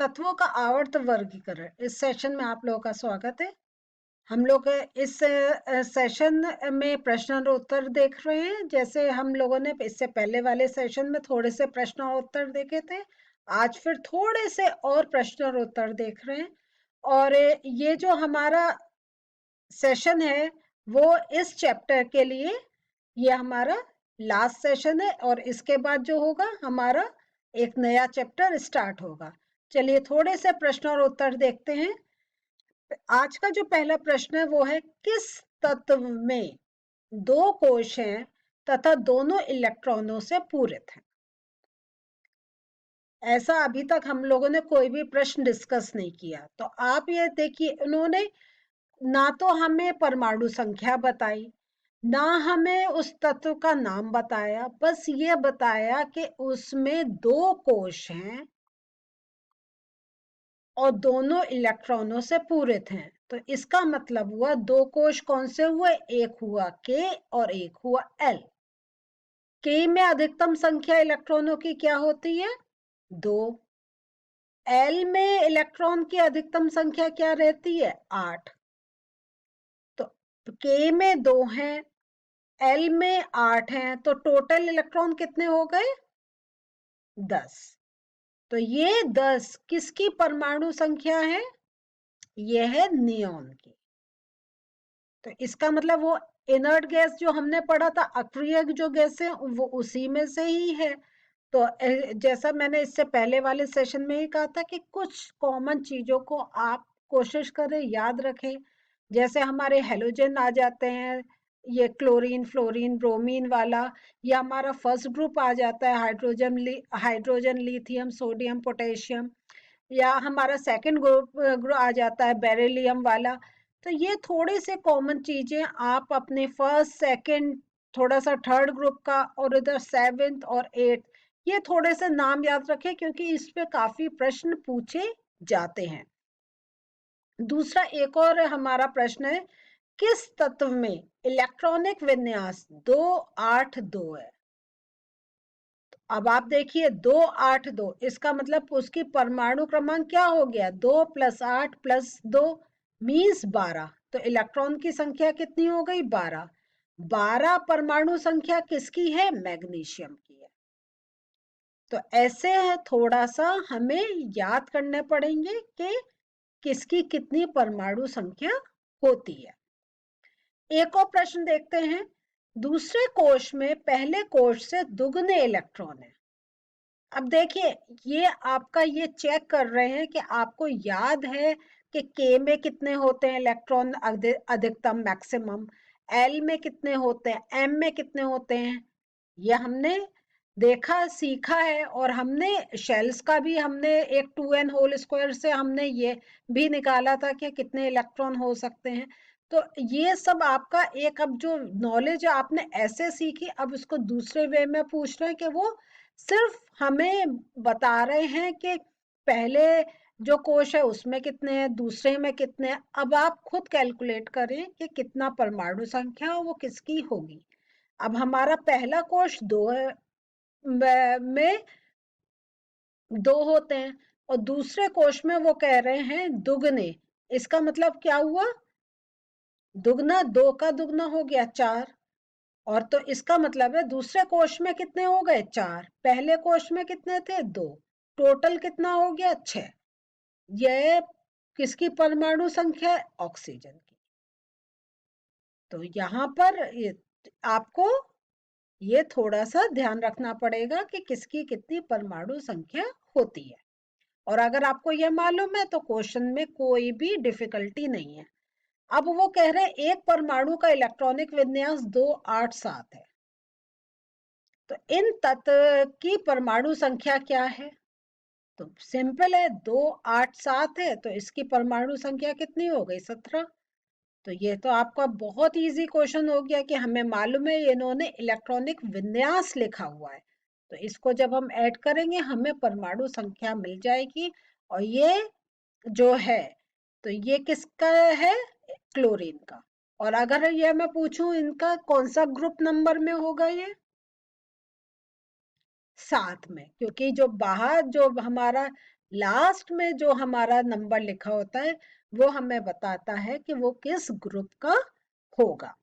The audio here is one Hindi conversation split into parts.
तत्वों का आवर्त वर्गीकरण, इस सेशन में आप लोगों का स्वागत है। हम लोग इस सेशन में प्रश्न और उत्तर देख रहे हैं। जैसे हम लोगों ने इससे पहले वाले सेशन में थोड़े से प्रश्न और उत्तर देखे थे, आज फिर थोड़े से और प्रश्न और उत्तर देख रहे हैं। और ये जो हमारा सेशन है वो इस चैप्टर के लिए ये हमारा लास्ट सेशन है, और इसके बाद जो होगा हमारा एक नया चैप्टर स्टार्ट होगा। चलिए थोड़े से प्रश्न और उत्तर देखते हैं। आज का जो पहला प्रश्न है वो है, किस तत्व में दो कोश हैं तथा दोनों इलेक्ट्रॉनों से पूरित हैं? ऐसा अभी तक हम लोगों ने कोई भी प्रश्न डिस्कस नहीं किया। तो आप ये देखिए, उन्होंने ना तो हमें परमाणु संख्या बताई, ना हमें उस तत्व का नाम बताया, बस ये बताया कि उसमें दो कोश हैं और दोनों इलेक्ट्रॉनों से पूरित हैं। तो इसका मतलब हुआ दो कोश कौन से हुए? एक हुआ के और एक हुआ एल। के में अधिकतम संख्या इलेक्ट्रॉनों की क्या होती है? 2। एल में इलेक्ट्रॉन की अधिकतम संख्या क्या रहती है? 8। तो के में 2 हैं, एल में 8 हैं, तो टोटल इलेक्ट्रॉन कितने हो गए? 10। तो ये 10 किसकी परमाणु संख्या है? ये है नियॉन की। तो इसका मतलब वो इनर्ट गैस जो हमने पढ़ा था, अक्रिय जो गैस है, वो उसी में से ही है। तो जैसा मैंने इससे पहले वाले सेशन में ही कहा था कि कुछ कॉमन चीजों को आप कोशिश करें याद रखें। जैसे हमारे हेलोजन आ जाते हैं, ये क्लोरीन, फ्लोरीन, ब्रोमीन वाला, या हमारा फर्स्ट ग्रुप आ जाता है हाइड्रोजन, लिथियम, सोडियम, पोटेशियम, या हमारा सेकंड ग्रुप आ जाता है बेरिलियम वाला। तो ये थोड़े से कॉमन चीजें आप अपने फर्स्ट, सेकंड, थोड़ा सा थर्ड ग्रुप का, और इधर सेवेंथ और एट्थ, ये थोड़े से नाम याद रखें क्योंकि इस पे काफी प्रश्न पूछे जाते हैं। दूसरा एक और हमारा प्रश्न है, किस तत्व में इलेक्ट्रॉनिक विन्यास 282 है? अब आप देखिए 282, इसका मतलब उसकी परमाणु क्रमांक क्या हो गया? 2 + 8 + 2 मीन्स 12। तो इलेक्ट्रॉन की संख्या कितनी हो गई? 12। 12 परमाणु संख्या किसकी है? मैग्नीशियम की है। तो ऐसे है, थोड़ा सा हमें याद करने पड़ेंगे कि किसकी कितनी परमाणु संख्या होती है। एक और प्रश्न देखते हैं, दूसरे कोश में पहले कोश से दुगने इलेक्ट्रॉन है। अब देखिए, ये आपका ये चेक कर रहे हैं कि आपको याद है कि के में कितने होते हैं इलेक्ट्रॉन अधिकतम, मैक्सिमम, एल में कितने होते हैं, एम में कितने होते हैं, ये हमने देखा, सीखा है। और हमने शेल्स का भी हमने एक 2n² से हमने ये भी निकाला था कि कितने इलेक्ट्रॉन हो सकते हैं। तो ये सब आपका एक, अब जो नॉलेज आपने ऐसे सीखी, अब उसको दूसरे वे में पूछ रहे हैं कि वो सिर्फ हमें बता रहे हैं कि पहले जो कोश है उसमें कितने हैं, दूसरे में कितने हैं। अब आप खुद कैलकुलेट करें कि कितना परमाणु संख्या वो किसकी होगी। अब हमारा पहला कोश 2 है, में 2 होते हैं, और दूसरे कोश में वो कह रहे हैं दुगने। इसका मतलब क्या हुआ? दुगना, 2 का दुगना हो गया 4। और तो इसका मतलब है दूसरे कोश में कितने हो गए? 4। पहले कोश में कितने थे? 2। टोटल कितना हो गया? 6। यह किसकी परमाणु संख्या है? ऑक्सीजन की। तो यहाँ पर आपको ये थोड़ा सा ध्यान रखना पड़ेगा कि किसकी कितनी परमाणु संख्या होती है। और अगर आपको ये मालूम है तो क्वेश्चन में कोई भी डिफिकल्टी नहीं है। अब वो कह रहे हैं एक परमाणु का इलेक्ट्रॉनिक विन्यास 287 है। तो इन तत्व की परमाणु संख्या क्या है? तो सिंपल है, 287 है तो इसकी परमाणु संख्या कितनी हो गई? 17। तो ये तो आपका बहुत इजी क्वेश्चन हो गया कि हमें मालूम है इन्होंने इलेक्ट्रॉनिक विन्यास लिखा हुआ है, तो इसको जब हम ऐड करेंगे हमें परमाणु संख्या मिल जाएगी। और ये जो है, तो ये किसका है? क्लोरीन का। और अगर ये मैं पूछूं इनका कौन सा ग्रुप नंबर में होगा? ये 7 में, क्योंकि जो बाहर जो हमारा लास्ट में जो हमारा नंबर लिखा होता है वो हमें बताता है कि वो किस ग्रुप का होगा।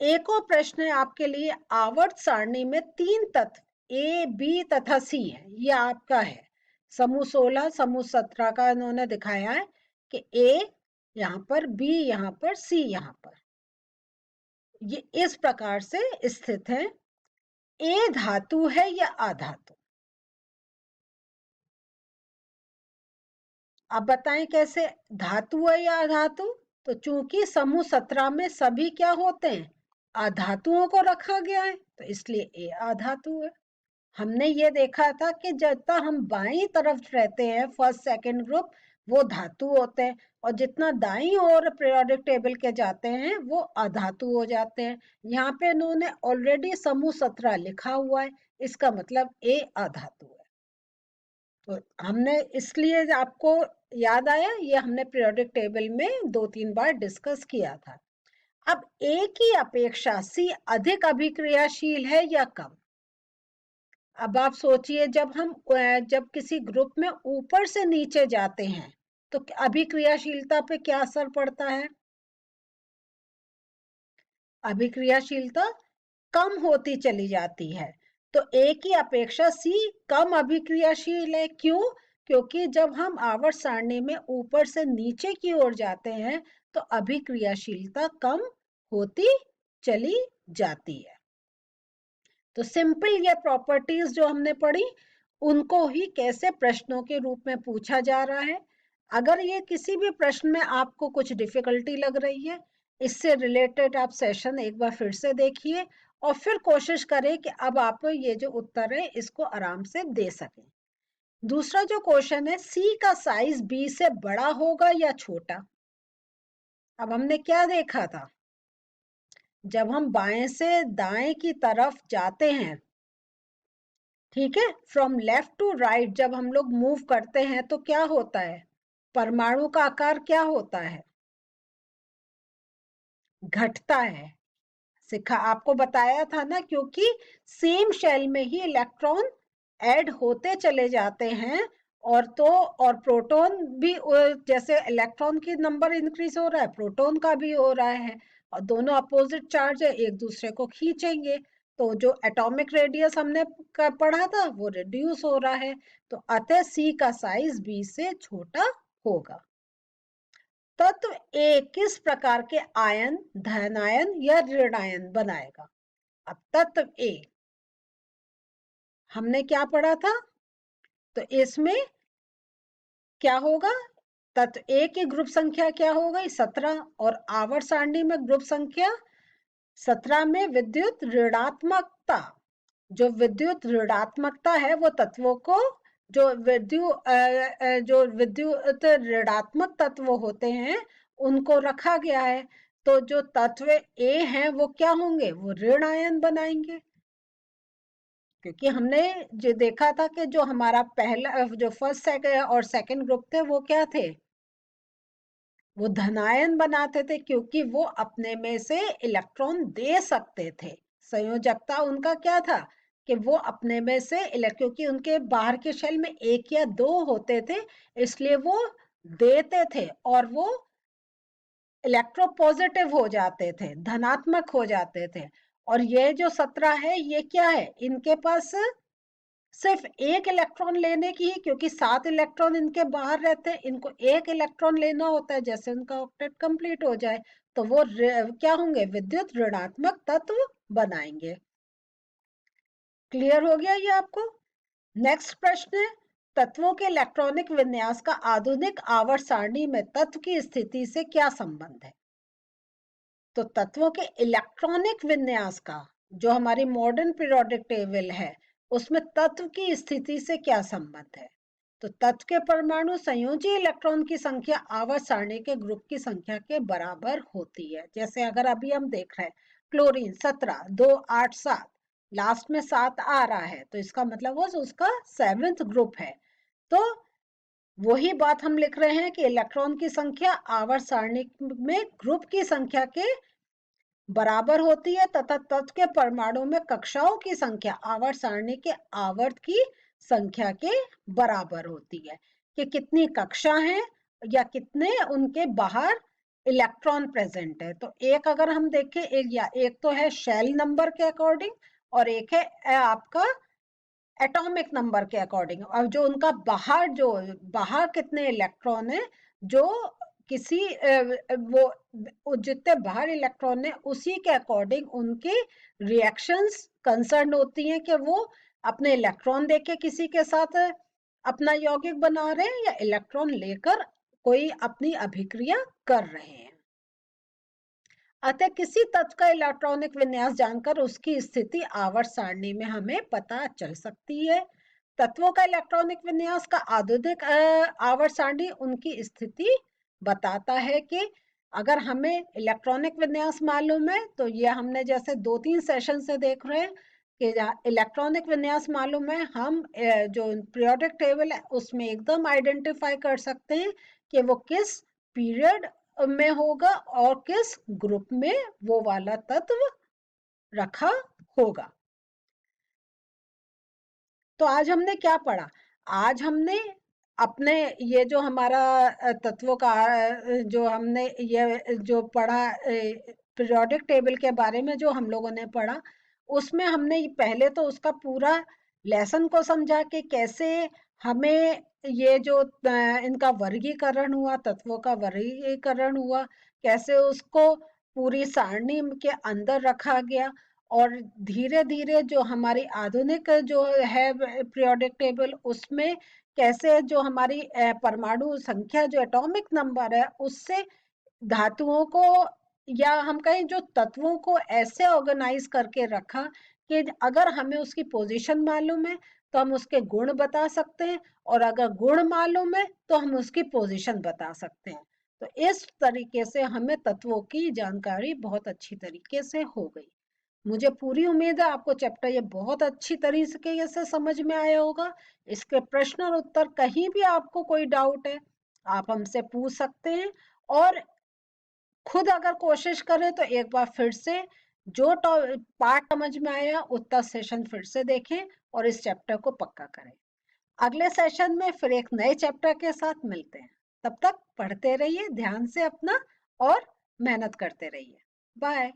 एक और प्रश्न है आपके लिए, आवर्त सारणी में 3 तत्व ए, बी तथा सी है। ये आपका है समूह 16, समूह 17 का इन्होंने दिखाया है कि ए यहाँ पर, बी यहाँ पर, सी यहाँ पर, ये इस प्रकार से स्थित है। ए धातु है या अधातु? अब बताएं कैसे, धातु है या अधातु? तो चूंकि समूह 17 में सभी क्या होते हैं, अधातुओं को रखा गया है, तो इसलिए ए अधातु है। हमने ये देखा था कि जितना हम बाईं तरफ रहते हैं फर्स्ट सेकंड ग्रुप, वो धातु होते हैं, और जितना दाईं ओर पीरियोडिक टेबल के जाते हैं वो अधातु हो जाते हैं। यहाँ पे इन्होंने ऑलरेडी समूह 17 लिखा हुआ है, इसका मतलब ए अधातु है। तो हमने इसलिए आपको याद आया, ये हमने पीरियोडिक टेबल में 2-3 बार डिस्कस किया था। अब ए की अपेक्षा सी अधिक अभिक्रियाशील है या कम? अब आप सोचिए, जब किसी ग्रुप में ऊपर से नीचे जाते हैं तो अभिक्रियाशीलता पे क्या असर पड़ता है? अभिक्रियाशीलता कम होती चली जाती है। तो ए की अपेक्षा सी कम अभिक्रियाशील है। क्यों? क्योंकि जब हम आवर्त सारणी में ऊपर से नीचे की ओर जाते हैं तो अभिक्रियाशीलता कम होती चली जाती है। तो सिंपल ये प्रॉपर्टीज जो हमने पढ़ी, उनको ही कैसे प्रश्नों के रूप में पूछा जा रहा है। अगर ये किसी भी प्रश्न में आपको कुछ डिफिकल्टी लग रही है, इससे रिलेटेड आप सेशन एक बार फिर से देखिए और फिर कोशिश करें कि अब आप ये जो उत्तर है इसको आराम से दे सकें। दूसरा जो क्वेश्चन है, सी का साइज बी से बड़ा होगा या छोटा? अब हमने क्या देखा था, जब हम बाएं से दाएं की तरफ जाते हैं, ठीक है, फ्रॉम लेफ्ट टू राइट जब हम लोग मूव करते हैं तो क्या होता है, परमाणु का आकार क्या होता है, घटता है। सिखा आपको बताया था ना, क्योंकि सेम शेल में ही इलेक्ट्रॉन ऐड होते चले जाते हैं, और प्रोटॉन भी, जैसे इलेक्ट्रॉन की नंबर इंक्रीज हो रहा है, प्रोटॉन का भी हो रहा है, और दोनों अपोजिट चार्ज है, एक दूसरे को खींचेंगे, तो जो एटॉमिक रेडियस हमने पढ़ा था वो रिड्यूस हो रहा है। तो अतः सी का साइज बी से छोटा होगा। तत्व ए किस प्रकार के आयन, धनायन या ऋणायन बनाएगा? अब तत्व ए हमने क्या पढ़ा था, तो इसमें क्या होगा, तत्व ए की ग्रुप संख्या क्या होगी, 17, और आवर्त सारणी में ग्रुप संख्या 17 में विद्युत ऋणात्मकता, जो विद्युत ऋणात्मकता है वो तत्वों को, जो विद्युत ऋणात्मक तत्व होते हैं उनको रखा गया है। तो जो तत्व ए हैं वो क्या होंगे, वो ऋण आयन बनाएंगे, क्योंकि हमने जो देखा था कि जो हमारा पहला, जो फर्स्ट सेकंड और सेकंड ग्रुप थे वो क्या थे, वो धनायन बनाते थे, क्योंकि वो अपने में से इलेक्ट्रॉन दे सकते थे। संयोजकता उनका क्या था कि वो अपने में से क्योंकि उनके बाहर के शेल में 1 या 2 होते थे, इसलिए वो देते थे और वो इलेक्ट्रोपॉजिटिव हो जाते थे, धनात्मक हो जाते थे। और ये जो 17 है ये क्या है, इनके पास सिर्फ एक इलेक्ट्रॉन लेने की ही, क्योंकि 7 इलेक्ट्रॉन इनके बाहर रहते हैं, इनको एक इलेक्ट्रॉन लेना होता है, जैसे उनका ऑक्टेट कंप्लीट हो जाए तो वो क्या होंगे, विद्युत ऋणात्मक तत्व बनाएंगे। क्लियर हो गया ये आपको? नेक्स्ट प्रश्न है, तत्वों के इलेक्ट्रॉनिक विन्यास का आधुनिक आवर्त सारणी में तत्व की स्थिति से क्या संबंध है? तो तत्वों के इलेक्ट्रॉनिक विन्यास का, जो हमारी मॉडर्न पीरियोडिक टेबल है, उसमें तत्व की स्थिति से क्या संबंध है? तो तत्व के परमाणु संयोजी इलेक्ट्रॉन की संख्या आवर्त सारणी के ग्रुप की संख्या के बराबर होती है। जैसे अगर अभी हम देख रहे हैं क्लोरीन 17, 2, 8, 7, लास्ट में 7 आ रहा है, तो इसका मतलब वो उसका 7th ग्रुप है। तो वही बात हम लिख रहे हैं कि इलेक्ट्रॉन की संख्या आवर्त सारणी में ग्रुप की संख्या के बराबर होती है, तथा तत्व के परमाणु में कक्षाओं की संख्या आवर्त सारणी के आवर्त की संख्या के बराबर होती है कि कितनी कक्षा है या कितने उनके बाहर इलेक्ट्रॉन प्रेजेंट है। तो एक अगर हम देखें, एक तो है शेल नंबर के अकॉर्डिंग और एक है आपका एटॉमिक नंबर के अकॉर्डिंग। और जो उनका बाहर कितने इलेक्ट्रॉन है, जो किसी वो जितने बाहर इलेक्ट्रॉन है उसी के अकॉर्डिंग उनके रिएक्शंस कंसर्न होती हैं कि वो अपने इलेक्ट्रॉन देके किसी के साथ अपना यौगिक बना रहे हैं या इलेक्ट्रॉन लेकर कोई अपनी अभिक्रिया कर रहे हैं। अतः किसी तत्व का इलेक्ट्रॉनिक विन्यास जानकर उसकी स्थिति आवर्त सारणी में हमें पता चल सकती है। तत्वों का इलेक्ट्रॉनिक विन्यास का आधुनिक आवर्त सारणी उनकी स्थिति बताता है कि अगर हमें इलेक्ट्रॉनिक विन्यास मालूम है तो ये हमने जैसे 2-3 सेशन से देख रहे हैं कि इलेक्ट्रॉनिक विन्यास मालूम है, हम जो पीरियोडिक टेबल है उसमें एकदम आइडेंटिफाई कर सकते हैं कि वो किस पीरियड में होगा और किस ग्रुप में वो वाला तत्व रखा होगा। तो आज हमने क्या पढ़ा? आज हमने अपने ये जो हमारा तत्वों का जो हमने ये जो पढ़ा पीरियोडिक टेबल के बारे में जो हम लोगों ने पढ़ा, उसमें हमने पहले तो उसका पूरा लेसन को समझा कि कैसे हमें ये जो इनका वर्गीकरण हुआ, तत्वों का वर्गीकरण हुआ, कैसे उसको पूरी सारणी के अंदर रखा गया और धीरे धीरे जो हमारी आधुनिक जो है पीरियोडिक टेबल उसमें कैसे जो हमारी परमाणु संख्या जो एटॉमिक नंबर है उससे धातुओं को या हम कहें जो तत्वों को ऐसे ऑर्गेनाइज करके रखा कि अगर हमें उसकी पोजीशन मालूम है तो हम उसके गुण बता सकते हैं और अगर गुण मालूम है तो हम उसकी पोजीशन बता सकते हैं। तो इस तरीके से हमें तत्वों की जानकारी बहुत अच्छी तरीके से हो गई। मुझे पूरी उम्मीद है आपको चैप्टर ये बहुत अच्छी तरीके से समझ में आया होगा। इसके प्रश्न और उत्तर कहीं भी आपको कोई डाउट है आप हमसे पूछ सकते हैं और खुद अगर कोशिश करें तो एक बार फिर से जो पार्ट समझ में आया उतना सेशन फिर से देखें और इस चैप्टर को पक्का करें। अगले सेशन में फिर एक नए चैप्टर के साथ मिलते हैं। तब तक पढ़ते रहिए ध्यान से अपना और मेहनत करते रहिए। बाय।